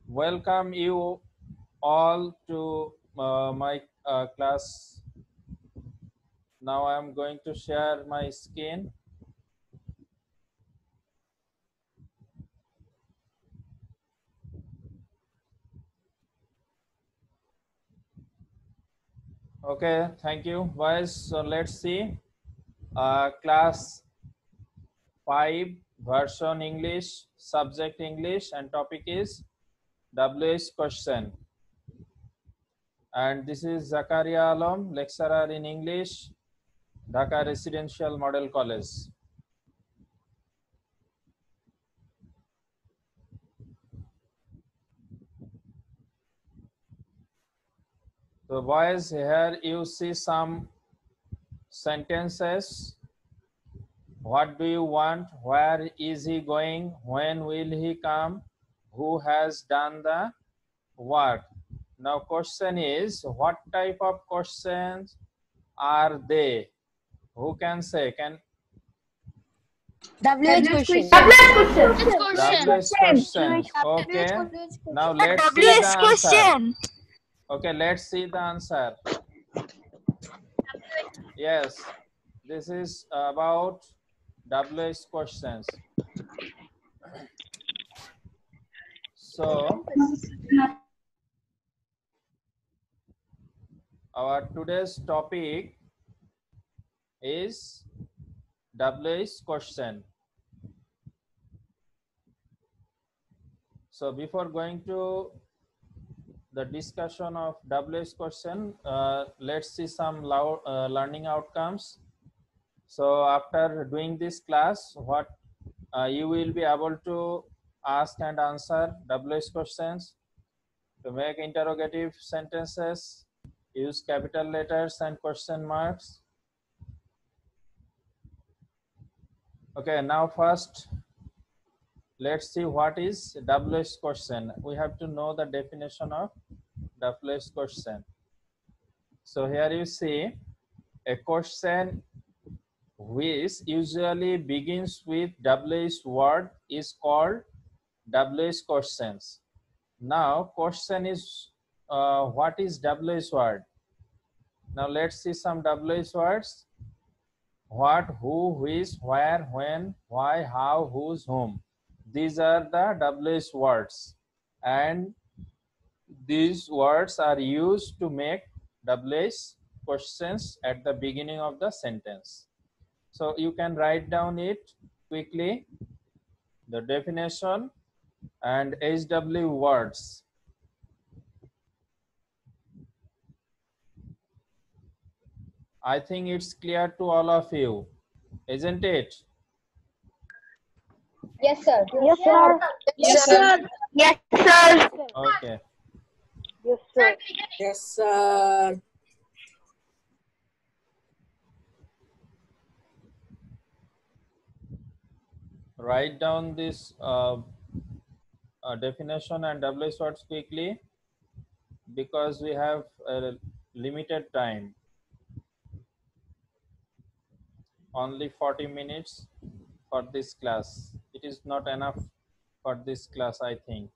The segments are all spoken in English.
Welcome you all to my class. Now I am going to share my screen. Okay, thank you, boys. So let's see. Class 5 version English, subject English, and topic is WH question. And this is Zakaria Alam, lecturer in English, Dhaka Residential Model College. So boys, here you see some sentences. What do you want? Where is he going? When will he come? Who has done the work? Now question is, what type of questions are they? Who can say? WH question. WH questions. Okay. Now let's see the answer. Okay, let's see the answer. Yes, this is about WH questions. So our today's topic is WH question. So before going to the discussion of WH question, let's see some learning outcomes. So after doing this class, what you will be able to ask and answer WH questions, to make interrogative sentences, use capital letters and question marks. Okay, now first let's see what is WH question. We have to know the definition of WH question. So here you see a question which usually begins with WH word is called WH questions. Now question is what is WH word? Now let's see some WH words. What, who, which, where, when, why, how, whose, whom. These are the WH words, and these words are used to make WH questions at the beginning of the sentence. So you can write down it quickly, the definition and HW words. I think it's clear to all of you, isn't it? Yes, sir. Yes, sir. Yes, sir. Yes, sir. Okay. Yes, sir. Yes, sir. Write down this definition and WH words quickly, because we have a limited time, only 40 minutes for this class. It is not enough for this class, I think.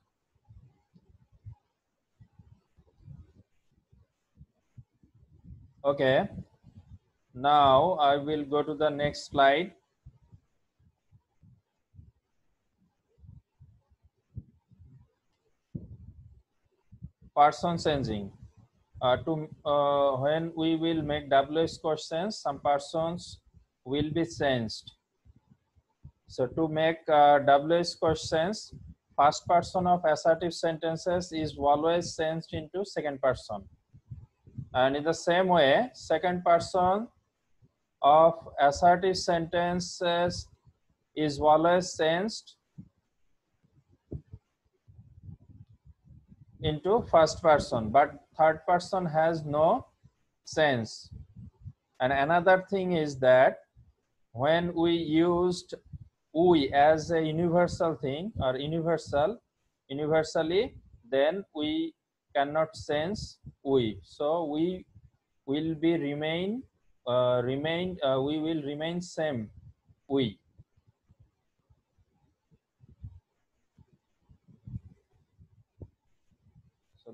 Okay, now I will go to the next slide. Person changing. When we will make WH questions, some persons will be changed. So to make WH questions, first person of assertive sentences is always changed into second person. And in the same way, second person of assertive sentences is always changed into first person, but third person has no sense. And another thing is that when we used we as a universal thing or universally, then we cannot sense we. So we will be we will remain same we.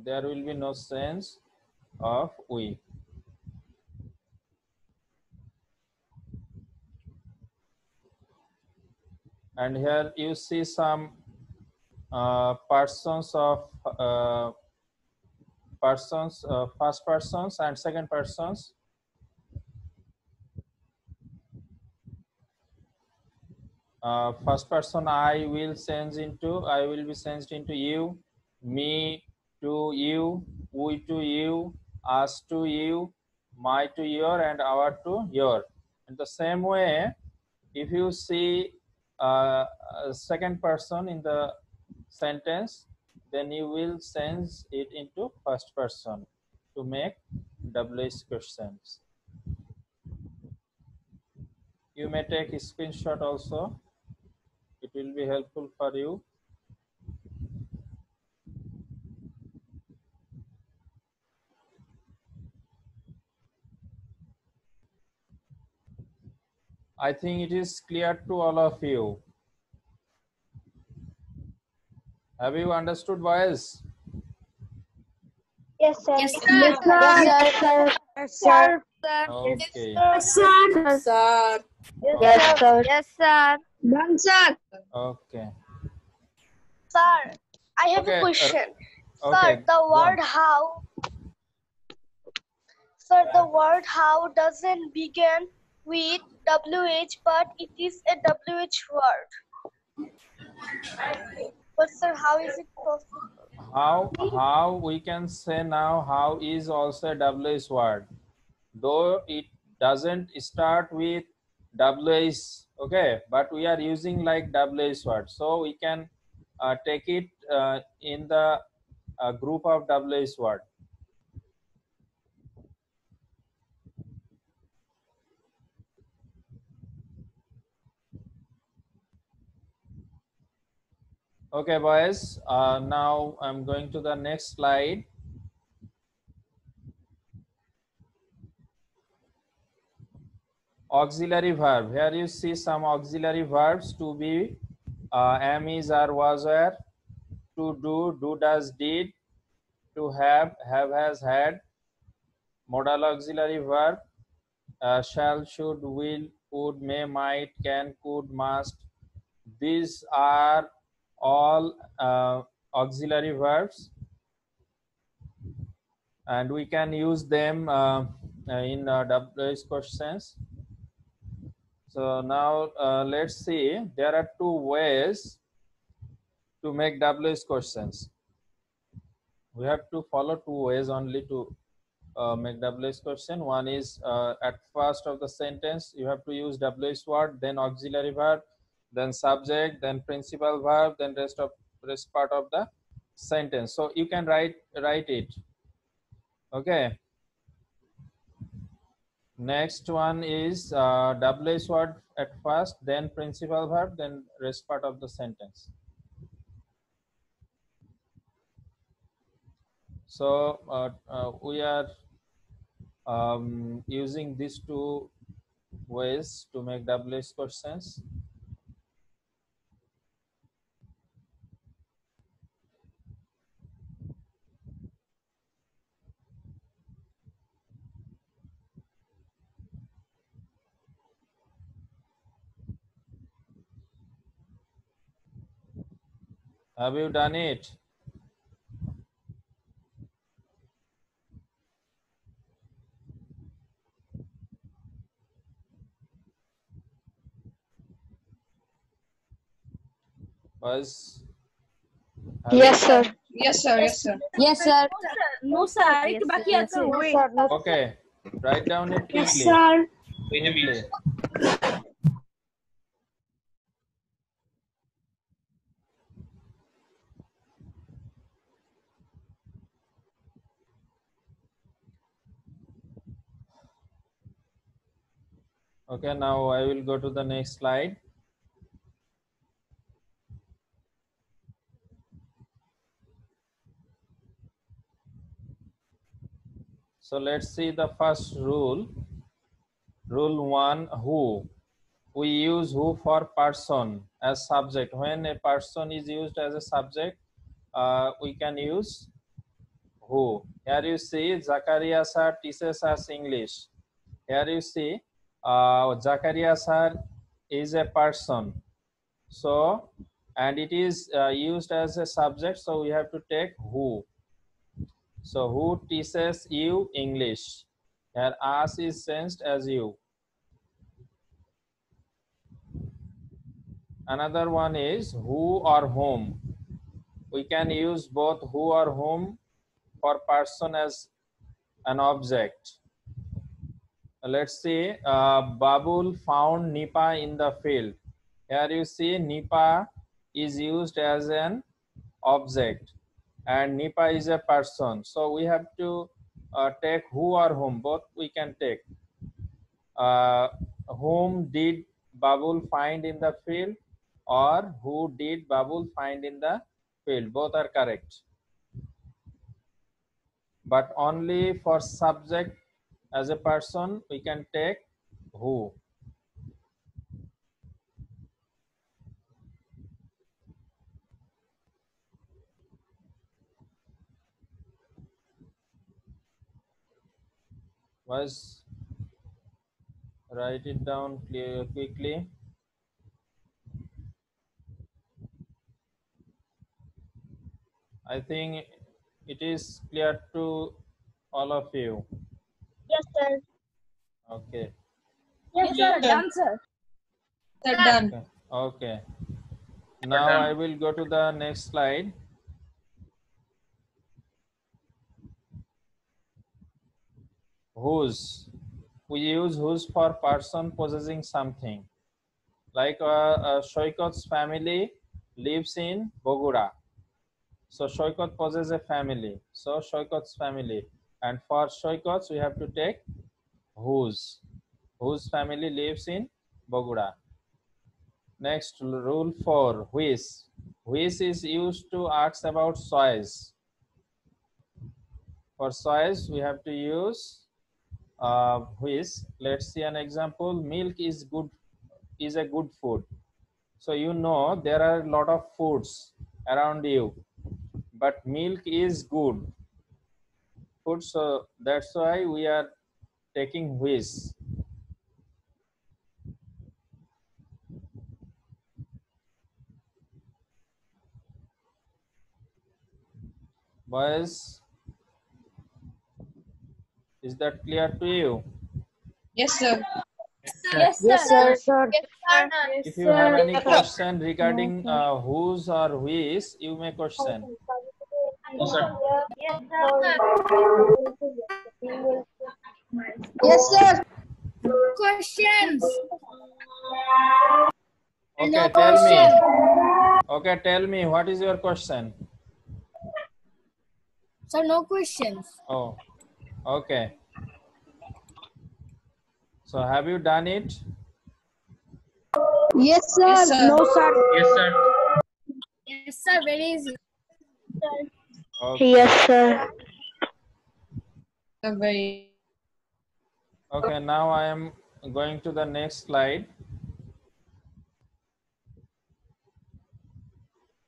there will be no sense of we. And here you see some persons of first persons and second persons. First person I will be changed into you, me to you, we to you, us to you, my to your, and our to your. In the same way, if you see a second person in the sentence, then you will change it into first person to make WH questions. You may take a screenshot also. It will be helpful for you. I think it is clear to all of you. Have you understood, boys? Yes, sir. Yes, sir. Yes, sir. Yes, sir. Okay. Yes, sir. Sir. Yes, sir. Yes, sir. Done, sir. Okay. Sir, I have Okay, a question. okay, Sir, the go on. word how. Sir, the word how doesn't begin with WH, but it is a WH word. But sir, how is it possible? How we can say now how is also a WH word, though it doesn't start with WH, okay, but we are using like WH word, so we can take it in the group of WH word. Okay, boys, now I'm going to the next slide. Auxiliary verb. Here you see some auxiliary verbs: to be, am, is, are, was, were; to do, does, did; to have, has, had; modal auxiliary verb, shall, should, will, would, may, might, can, could, must. These are all auxiliary verbs, and we can use them in WH questions. So now let's see, there are two ways to make WH questions. We have to follow two ways only to make WH question. One is at first of the sentence you have to use WH word, then auxiliary verb, then subject, then principal verb, then rest part of the sentence. So you can write it. Okay. Next one is WH word at first, then principal verb, then rest part of the sentence. So we are using these two ways to make WH questions. Have you done it? Was Yes, sir. Yes, sir. Yes, sir. Yes, sir. No, sir. एक बाकी Yes, आता हुए. Sir, no. okay? Write down it quickly. Yes, sir. Quickly. Okay, now I will go to the next slide. So let's see the first rule. Rule 1, who. We use who for person as subject. When a person is used as a subject, we can use who. Here you see Zakaria sir teaches us English. Here you see Zakaria sir is a person. So, and it is used as a subject, so we have to take who. So, who teaches you English? Here us is sensed as you. Another one is who or whom. We can use both who or whom for person as an object. Let's see, Babul found Nipa in the field. Here you see Nipa is used as an object and Nipa is a person. So we have to take who or whom, both we can take. Whom did Babul find in the field, or who did Babul find in the field? Both are correct. But only for subject as a person, we can take who. Was write it down quickly. I think it is clear to all of you. Yes, sir. Okay. Yes, sir. Done, sir. Sir, done. Okay. Now I will go to the next slide. Whose. We use whose for person possessing something. Like Shoikot's family lives in Bogura. So Shoikot possesses a family. So Shoikot's family. And for Shoikot's, we have to take whose. Whose family lives in Bogura. Next, rule 4, which. Which is used to ask about choice. For choice, we have to use which. Let's see an example. Milk is good, is a good food. So you know there are a lot of foods around you, but milk is good food. So that's why we are taking which. Boys, is that clear to you? Yes, sir. Yes, sir. Sir. If you have any question regarding whose or which, you may question. Yes, sir. Questions. Okay, tell me. Okay, tell me, what is your question? Sir, no questions. Oh, okay. So have you done it? Yes, sir. Yes, sir. No, sir. Yes, sir. Yes, sir. Very easy. Okay. Yes, sir. Very. Okay, now I am going to the next slide.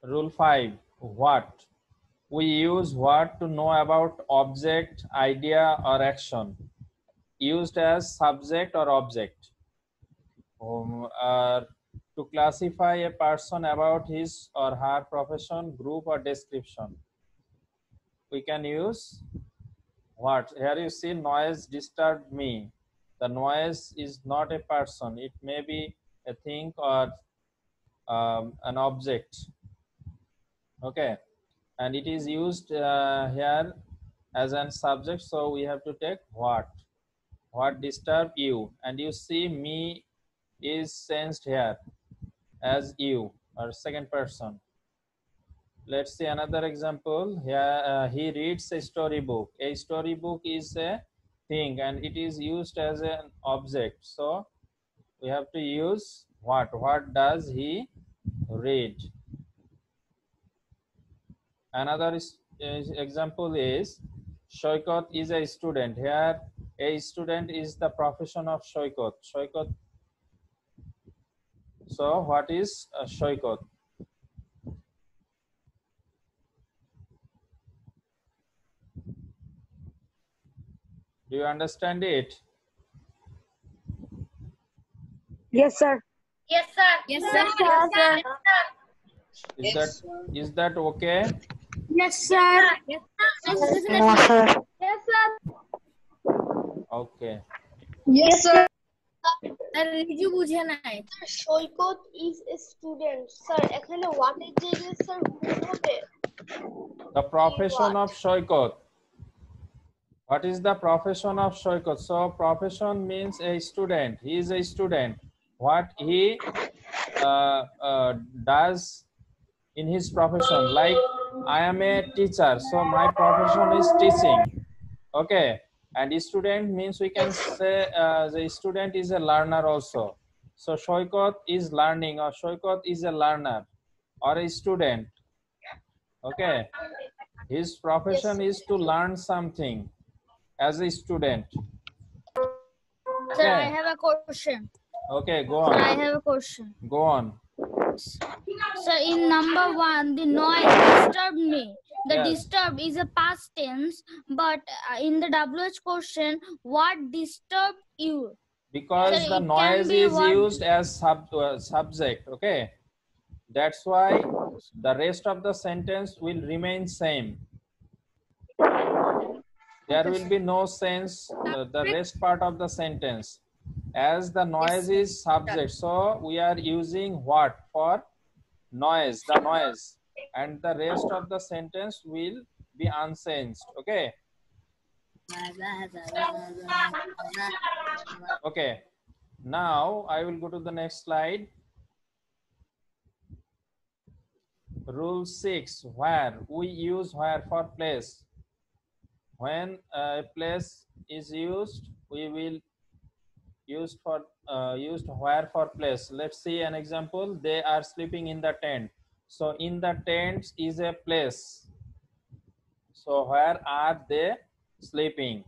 Rule 5, what? We use what to know about object, idea, or action, used as subject or object. To classify a person about his or her profession, group, or description, we can use what? Here you see noise disturbed me. The noise is not a person. It may be a thing or an object. Okay, and it is used here as an subject, so we have to take what disturbed you, and you see me is sensed here as you or second person. Let's see another example here. He reads a storybook. A storybook is a thing and it is used as an object, so we have to use what does he read. Another example is Shoikot is a student. Here a student is the profession of Shoikot. So what is Shoikot? Do you understand it? Yes, sir. Yes, sir. Yes, sir. Yes, sir. Is that okay? Yes, sir. Yes, Yes, sir. Yes, sir. Okay. Yes, sir. Riju বুঝে নাই। সৈকত is a student. Sir, এখানে what এর জায়গায় sir who হবে? The profession What? of Shoykot. What is the profession of Shoykot? So profession means a student. He is a student. What he does in his profession. Like I am a teacher, so my profession is teaching. Okay, and student means we can say the student is a learner also. So Shoykot is learning, or Shoykot is a learner or a student. Okay, his profession is to learn something as a student. Sir, I Okay, have a question. okay, go Sir, I on, have a question. go on. Sir, in number 1, the noise disturbed me. The Yes. disturb is a past tense, but in the WH question, what disturbed you? Because Sir, the it can noise be is what- used as subject. Okay, that's why the rest of the sentence will remain same. There will be no sense the rest part of the sentence, as the noise is subject. So we are using what for noise, the noise, and the rest of the sentence will be unchanged. Okay, okay, now I will go to the next slide. Rule 6, where. We use where for place. When a place is used, we will use where for place. Let's see an example. They are sleeping in the tent. So in the tent is a place. So where are they sleeping?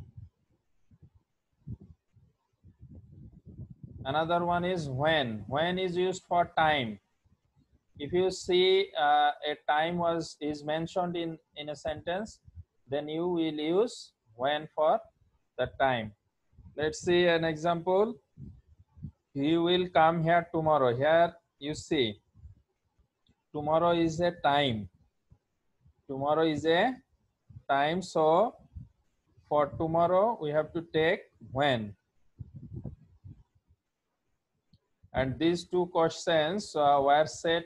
Another one is when. When is used for time. If you see a time is mentioned in a sentence, then you will use when for the time. Let's see an example. He will come here tomorrow. Here you see tomorrow is a time. Tomorrow is a time. So for tomorrow we have to take when. And these two questions were set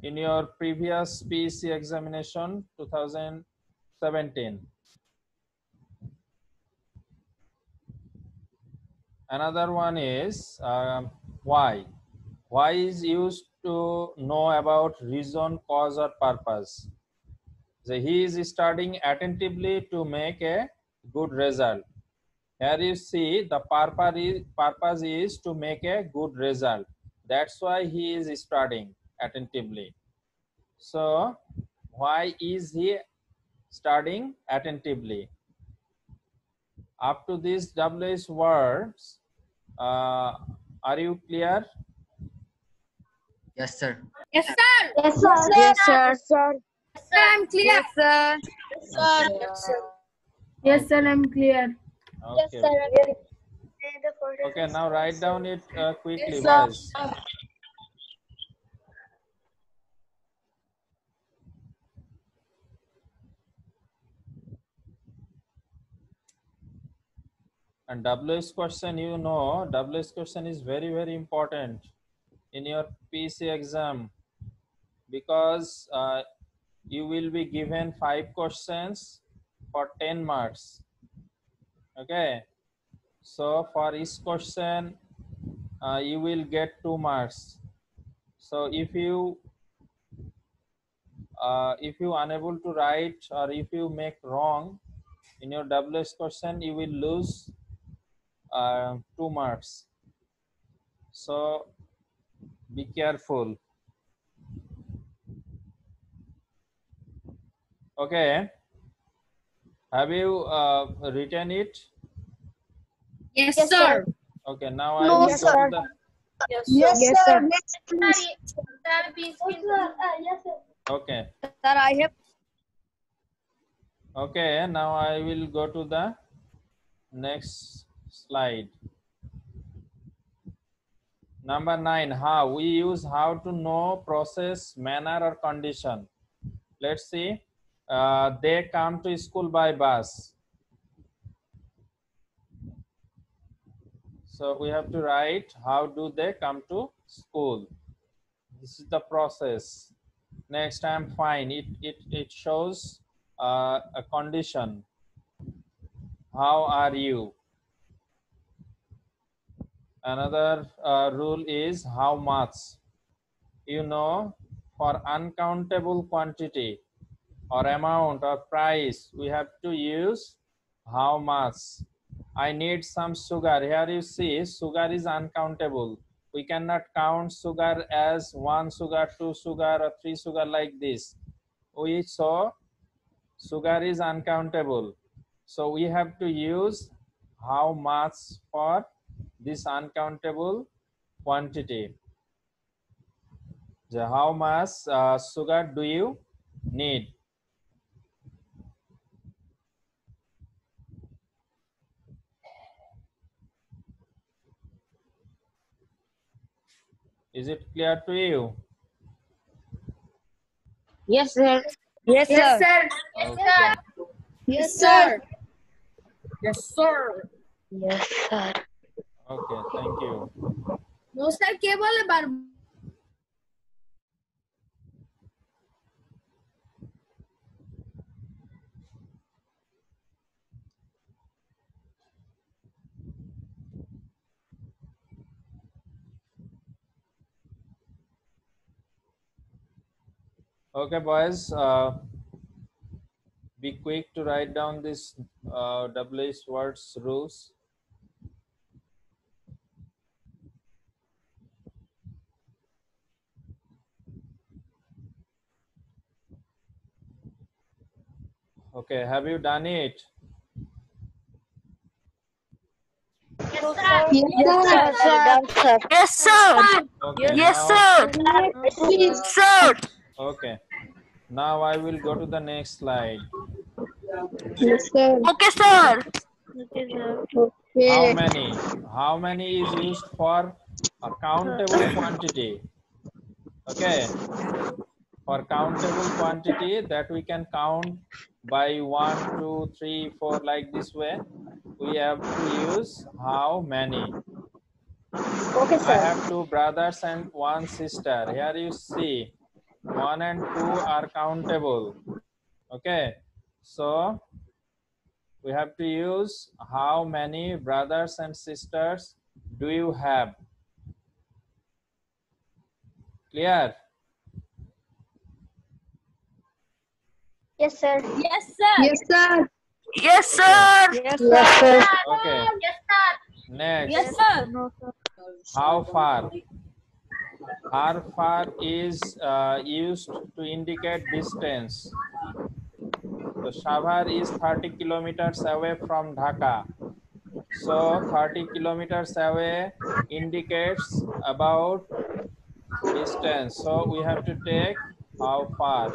in your previous PEC examination 2017. Another one is why. Why is used to know about reason, cause, or purpose. So he is studying attentively to make a good result. Here you see the purpose is to make a good result. That's why he is studying attentively. So why is he studying attentively? Up to these WH words, are you clear? Yes, sir. Yes, sir. Yes, sir. Yes, sir. Sir, I'm clear. Yes, sir. Yes, sir, I'm clear. Okay. Okay, now write down it quickly, boys. And WH question, you know, WH question is very, very important in your PC exam, because you will be given 5 questions for 10 marks. Okay. So for each question, you will get 2 marks. So if you unable to write, or if you make wrong in your WH question, you will lose 2 marks. So be careful. Okay. Have you written it? Yes, sir. Okay. Now I No, will go sir. to the. Yes, sir. Okay. Sir, I have. Okay. Now I will go to the Next slide. Number 9, how. We use how to know, process, manner, or condition. Let's see. They come to school by bus. So we have to write how do they come to school. This is the process. Next, I'm fine. It shows a condition. How are you? Another rule is how much. You know, for uncountable quantity or amount or price, we have to use how much. I need some sugar. Here you see sugar is uncountable. We cannot count sugar as 1 sugar, 2 sugar, or 3 sugar like this. We saw sugar is uncountable. So we have to use how much for this uncountable quantity. So how much sugar do you need? Is it clear to you? Yes, sir. Yes, sir. Okay. Yes, sir. Yes, sir. Yes, sir. Okay, thank you. No, sir, কে বলে বার Okay, boys, be quick to write down this WH words rules. Okay, have you done it? Yes, sir. Done, sir. Yes, sir. Okay, Yes, now, sir. Yes, Sir. okay. Now I will go to the next slide. sir. Okay, sir. How many? How many is used for a countable quantity? Okay. For countable quantity that we can count by 1, 2, 3, 4 like this way, we have to use how many. Okay, I have 2 brothers and 1 sister. Here you see 1 and 2 are countable. Okay, so we have to use how many brothers and sisters do you have? Clear? Yes, sir. Yes, sir. Yes, sir. Yes, sir. Yes, sir. Okay. Next, Yes, sir. how far? How far is used to indicate distance. So Shabhar is 30 kilometers away from Dhaka. So 30 kilometers away indicates about distance. So we have to take how far.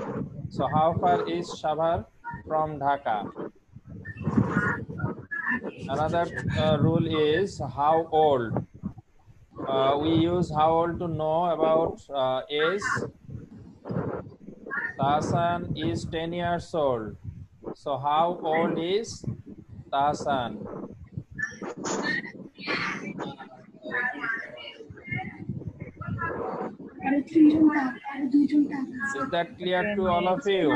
So how far is Shabhar from Dhaka? Another rule is how old. We use how old to know about age. Tahsan is 10 years old. So how old is Tahsan? Is that clear to all of you?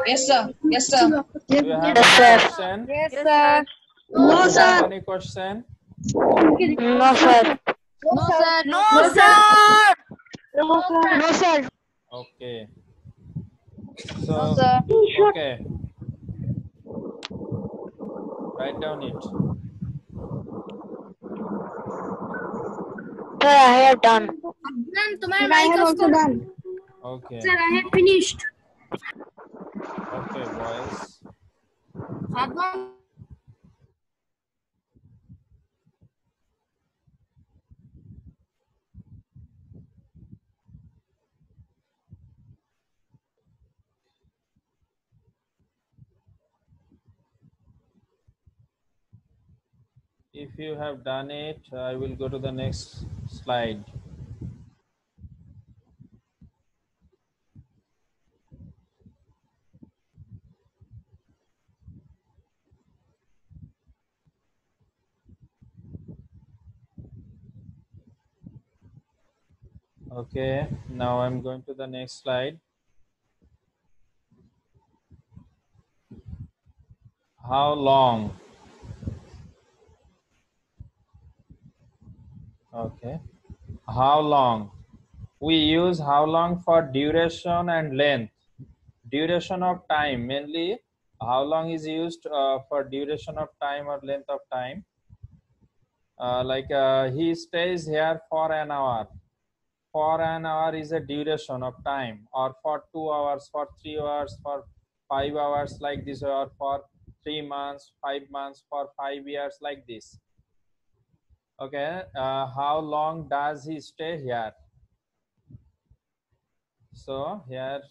Yes, sir. Yes, sir. Do you have Yes, any sir. question? Yes, sir. Do No, you sir. have any question? No, sir. No, sir. No, sir. No, sir. Okay. So, sir. okay. Write down it. Sir, I have done. Adnan, तुम्हारा I mic have off also करो. done. Okay. Sir, I have finished. Okay, boys. Adnan. If you have done it, I will go to the next slide. Okay, now I'm going to the next slide. How long? Okay. How long? We use how long for duration and length. Duration of time, mainly how long is used for duration of time or length of time. He stays here for an hour. For an hour is a duration of time, or for 2 hours, for 3 hours, for 5 hours, like this, or for 3 months, 5 months, for 5 years, like this. Okay, how long does he stay here? So here,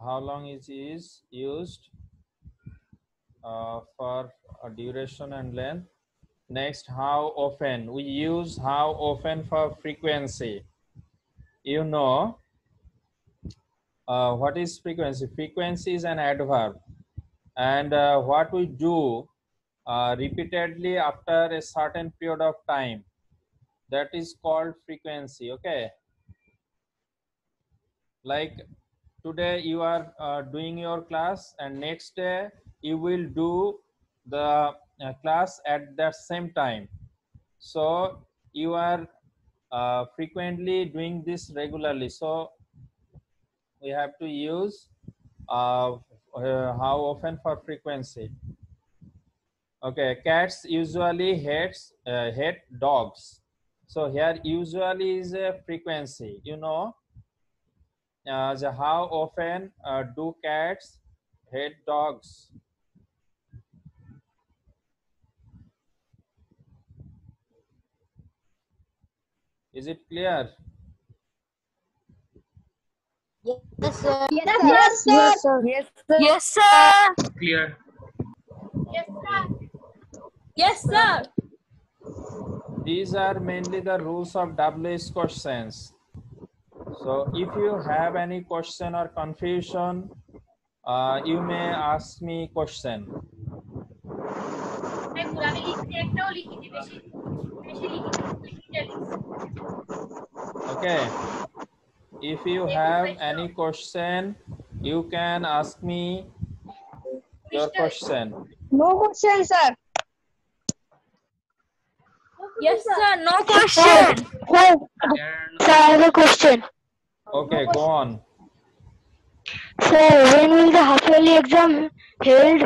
how long is used for a duration and length. Next, how often? We use how often for frequency. You know what is frequency? Frequency is an adverb, and what we do repeatedly after a certain period of time, that is called frequency. Okay, like today you are doing your class, and next day you will do the class at that same time. So you are frequently doing this regularly, so we have to use how often for frequency. Okay, cats usually hate dogs. So here usually is a frequency. You know, how often do cats hate dogs? Is it clear? Yes, sir. Yes, sir. Yes, sir. Clear. Yes, sir. These are mainly the rules of WH questions. So if you have any question or confusion, you may ask me question. Okay. If you have any question, you can ask me your question. No question, sir. Yes, sir. No question. There I have a question. Okay, go on. So, when will the half-yearly exam held?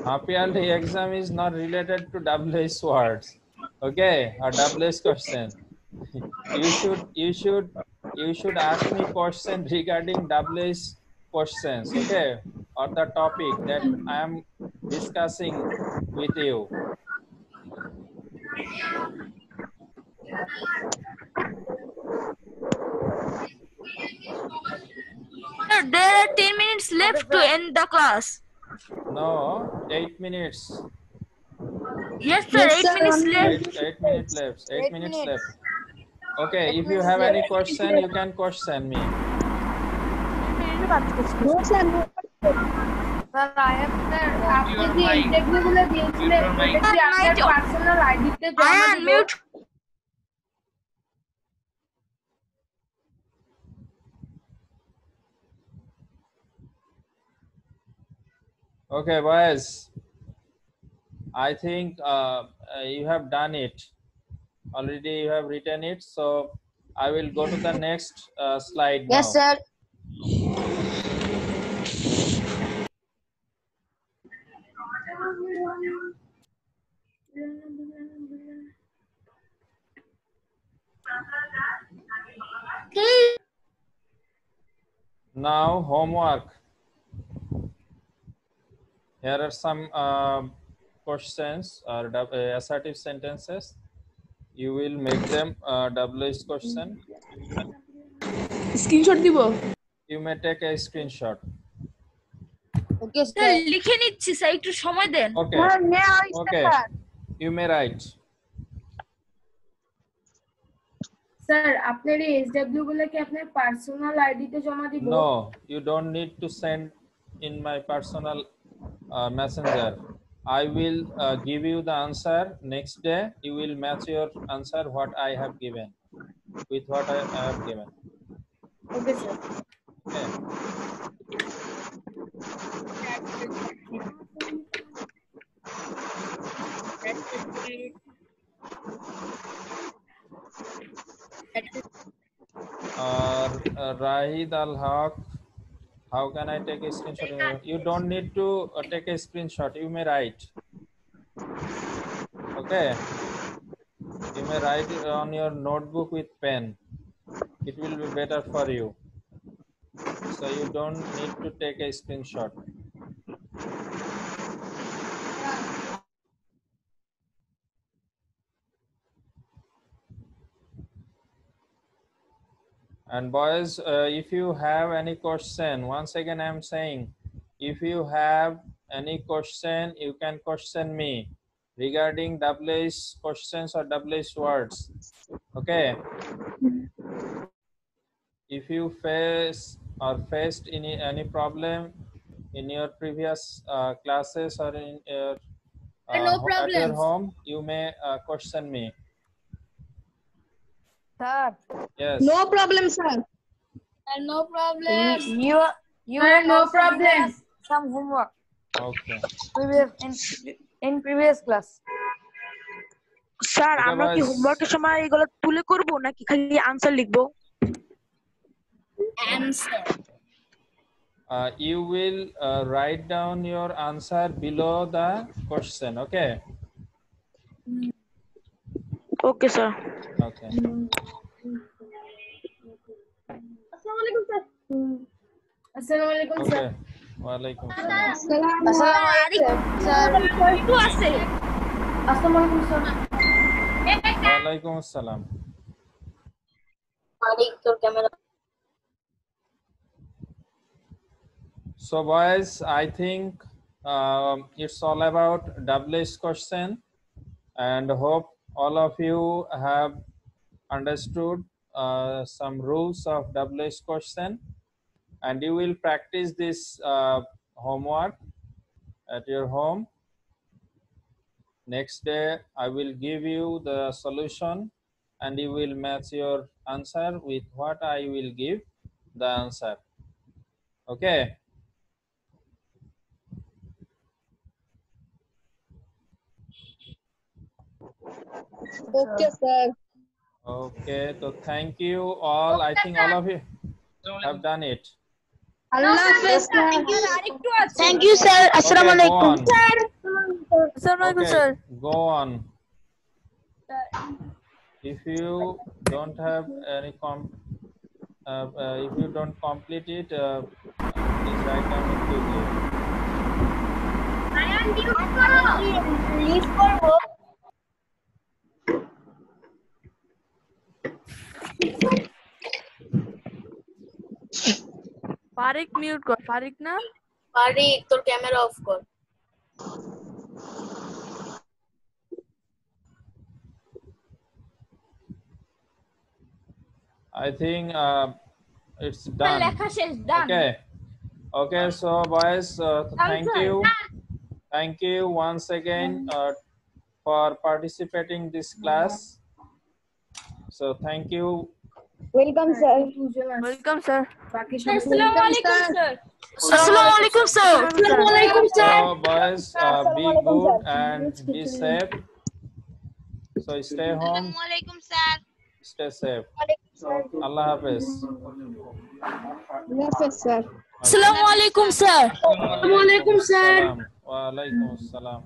Half-yearly exam is not related to WH words. Okay, a WH question. You should ask me question regarding WH questions. Okay, or the topic that I am discussing with you. Sir, there are 10 minutes left to end the class. No, 8 minutes. Yes, sir. 8 minutes left. 8 minutes left. 8 minutes left. Okay, if you have any question, you can question me. No, sir. No. Sir, I am sir. আপনি যে interview গুলো দিয়েছিলেন ওটা কি আপনার personal আইডিতে Unmute. Okay, boys. I think you have done it. Already you have written it. So I will go to the next slide now. Yes, sir. Now homework. Here are some questions or assertive sentences. You will make them WH question. Screenshot দিব You may take a screenshot. Okay, sir sir. লিখে নিচ্ছি sir, একটু সময় দেন। Okay. Okay. You may write. Sir আপনার এই SW গুলো কি আপনার পার্সোনাল আইডি তে জমা দিব? No, you don't need to send in my personal messenger. I will give you the answer next day. You will match your answer what I have given with what I have given. Okay sir. Okay. Rahid Al-Haq, how can I take a screenshot? You don't need to take a screenshot. You may write. Okay. You may write it on your notebook with pen. It will be better for you. So you don't need to take a screenshot. And boys, if you have any question, once again I am saying, if you have any question, you can question me regarding WH questions or WH words. Okay. If you face or faced any problem in your previous classes or in your at your home, you may question me. Sir. Yes. No problem, sir. No problem. You Sir, no also problem. give us some homework. Okay. In previous class. Sir Okay, আমরা কি boys. হোমওয়ার্কের সময় এগুলো তুলে করব নাকি খালি answer লিখবো? Answer. You will write down your answer below the question. Okay. Okay sir. Okay. আসসালামু আলাইকুম sir. Okay. Walaikum salam. Assalamu alaikum, sir. একটু আছে। আসসালামু আলাইকুম sir. Walaikum salam. So boys, I think it's all about WH question, and hope all of you have understood some rules of WH question, and you will practice this homework at your home. Next day I will give you the solution and you will match your answer with what I will give the answer. Okay. Okay sir. Okay, so thank you all. I think all of you have done it. আল্লাহ হাফেজ sir. আরেকটু আছে। Thank you sir. আসসালামু Okay, go আলাইকুম on. Sir. আসসালামু আলাইকুম Okay, sir. go on. If you don't have any if you don't complete it, please write down it quickly. Leave for work. Farik mute কর। ফারিক না? ফারিক তোর camera off কর। I think it's done. লেখা শেষ, done. Okay. Okay, so boys, thank Answer. you. Thank you once again for participating this class. So thank you. Welcome sir. Welcome sir. বাকি সবাই আসসালামু আলাইকুম স্যার। আসসালামু আলাইকুম স্যার। আসসালামু আলাইকুম sir. So boys, be good and be safe. So stay home. Assalamualaikum, sir. Stay safe. Allah Hafiz. আল্লাহ হাফেজ sir. আসসালামু আলাইকুম স্যার। আসসালামু আলাইকুম স্যার। Wa alaikum assalam.